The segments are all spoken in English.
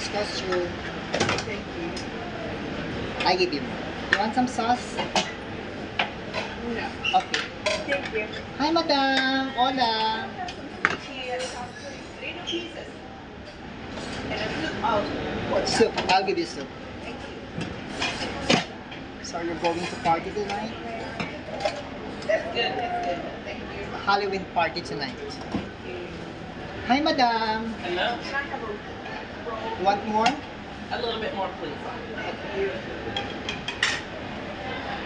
Nice costume. Thank you. I give you. You want some sauce? No. Okay. Thank you. Hi, madam. Hola. Cheers. 3 pieces. And a soup. Oh, what? Soup. I'll give you soup. Thank you. So you're going to party tonight? That's good. That's good. Thank you. Halloween party tonight. Hi, madam. Hello? Can I have a roll? You want more? A little bit more, please. Thank you.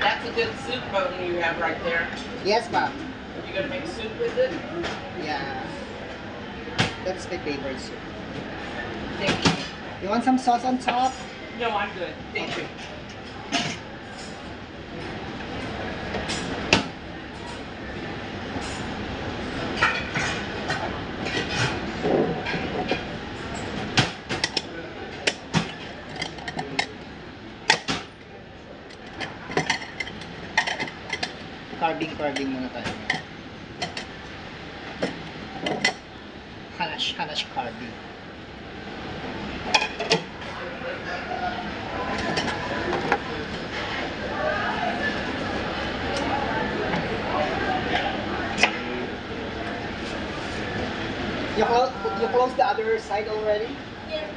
That's a good soup bone you have right there. Yes, ma'am. Are you gonna make soup with it? Yeah. That's my favorite soup. Thank you. You want some sauce on top? No, I'm good. Thank you. Carving muna tayo. Hanash carving. You close the other side already? Yes.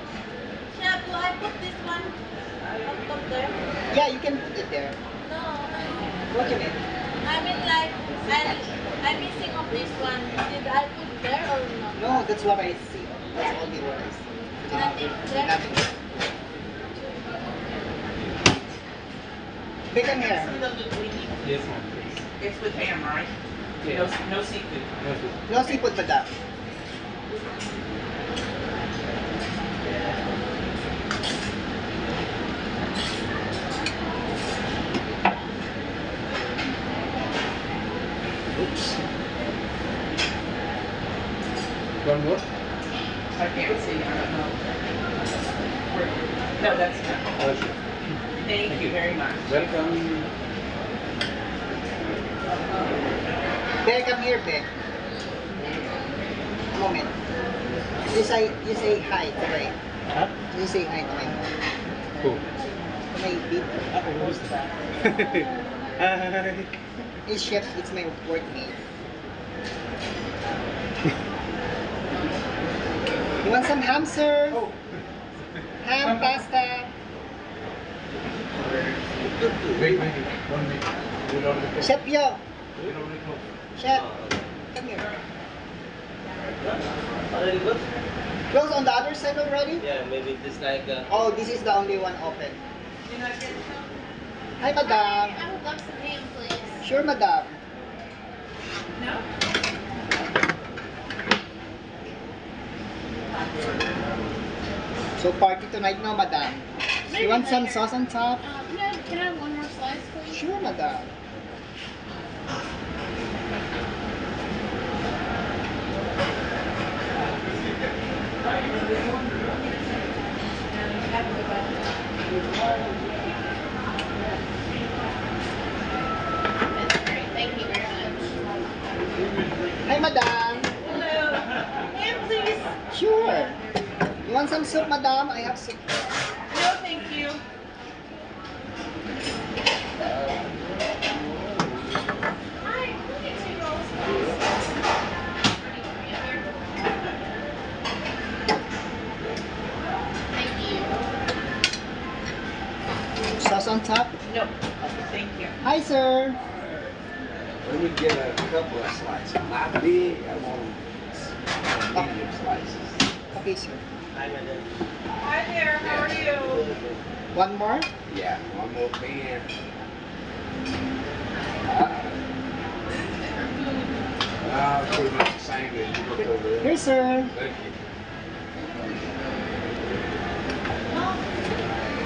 Chef, do I put this one on top there? Yeah, you can put it there. No. What do you mean? I mean like, I'm missing of this one. Did I put there or no? No, that's what I see. That's only what I see. Nothing there? Nothing. Big come here. See the linguine? Yes, ma'am, please. It's with ham, right? Yes. No seafood. No, sir. No seafood, madam. Oops. One more? I can't see. I don't know. No, that's not. Oh, sure. Thank you very much. Welcome. Bear, come here, Bear. A moment. You say hi to my, Huh? you say hi to my, Who? to my beat. Who's that? Hi. It's chef, it's my workmate. You want some ham, sir? Oh. Ham, pasta. Wait. 1 minute. You don't recall. Chef, yo. You don't recall. Chef, come here. Already good? Close on the other side already? Yeah, maybe this like Oh, this is the only one open. Did I get some? Hi, madam. I would love some ham, please. Sure, madam. No? So party tonight, no, madam? You want some sauce on top? Can I have one more slice, please? Sure, madam. That's great. Thank you very much. Hi, madam. Hello. Ham, please. Sure. You want some soup, madam? I have soup. No, thank you. Hi, can we get 2 rolls, please? Thank you. Sauce on top? No. Thank you. Hi, sir. Let me get a couple of slices. Not big, I want medium slices. Okay, sir. Hi, madam. Hi there. How are you? One more? Yeah, one more pan. Pretty much the same as you look over there. Here, sir. Thank you.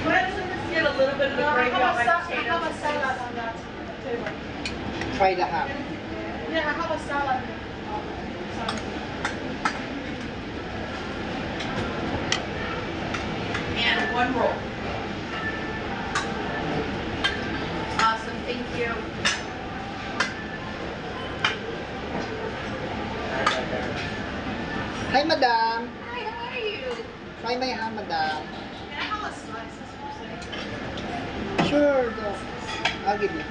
Let's get a little bit of the gravy on my I have potatoes. a salad on that table. Try the ham. Yeah, I have a salad. And 1 roll. Awesome. Thank you. Hi, madam. Hi, how are you? Try may ham, madam. Can I have a slice? Sure, go. I'll give you.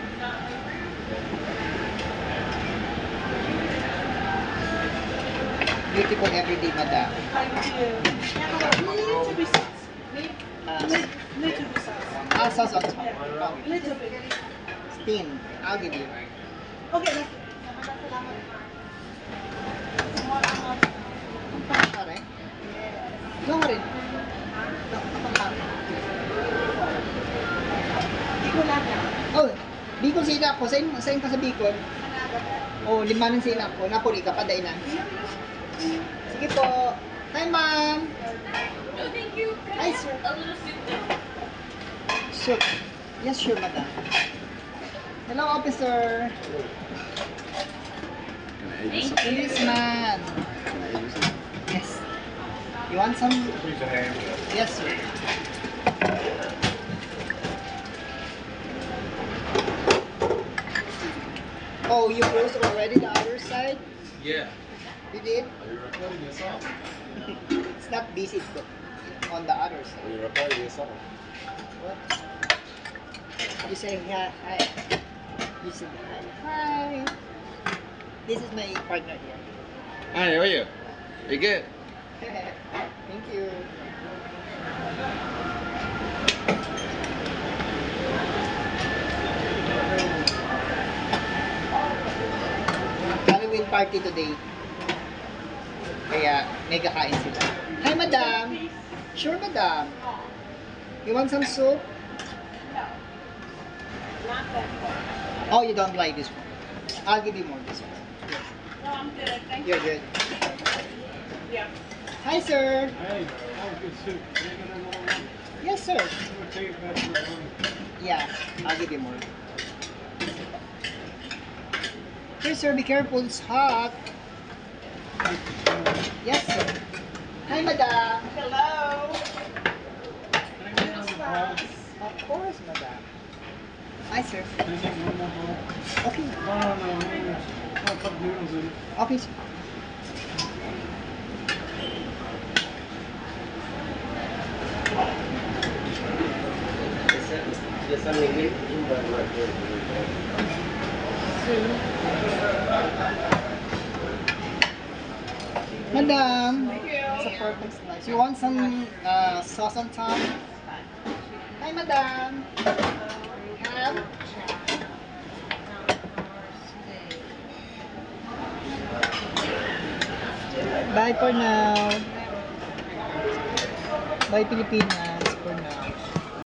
Beautiful everyday, madam. Thank you. Little bit sauce. Little bit sauce. Sauce on top. Little bit. Steam. I'll give you. Okay, that's it. Salamat. Small amount. Pare. Go ka rin. Hindi ko lang yan. Oh, Bicol sila ko. Sa'yo ka sa Bicol. Oh, 5 ng sila ko. Napuli ka pa, dainan. Sige po. Hi, ma'am. No, thank you. Can Hi, I sir. have a little sip too? Sure. Yes, sure, madam. Hello, officer. Thank you. Policeman. Yes. You want some? Piece of ham. Yes, sir. Oh, you closed already the other side? Yeah. You did? Are you recording yourself? It's not busy but on the other side. Are you recording yourself? What? You say hi. You say hi. This is my partner here. Hi, how are you? You good? Thank you. Halloween party today. Kaya may kakain sila. Hi, madam. Sure, madam. You want some soup? No. Not that far. Oh, you don't like this one. I'll give you more this one. No, I'm good. Thank you. You're good. Yeah. Hi, sir. Hey, that was good soup. Can I get another one? Yes, sir. I'm gonna take it back to the room. Yeah, I'll give you more. Here, sir, be careful. It's hot. Yes, sir. Hi, madam. Hello. Can I get another bowl? Of course, madam. Hi, sir. Can I get one more bowl? Okay. No. I'll put noodles in it. Okay, sir. Just something new, but right there. Madam. Thank you. It's a perfect slice. You want some sauce on top? Hi, madam. Have. Bye for now. Bye, Pilipinas, for now.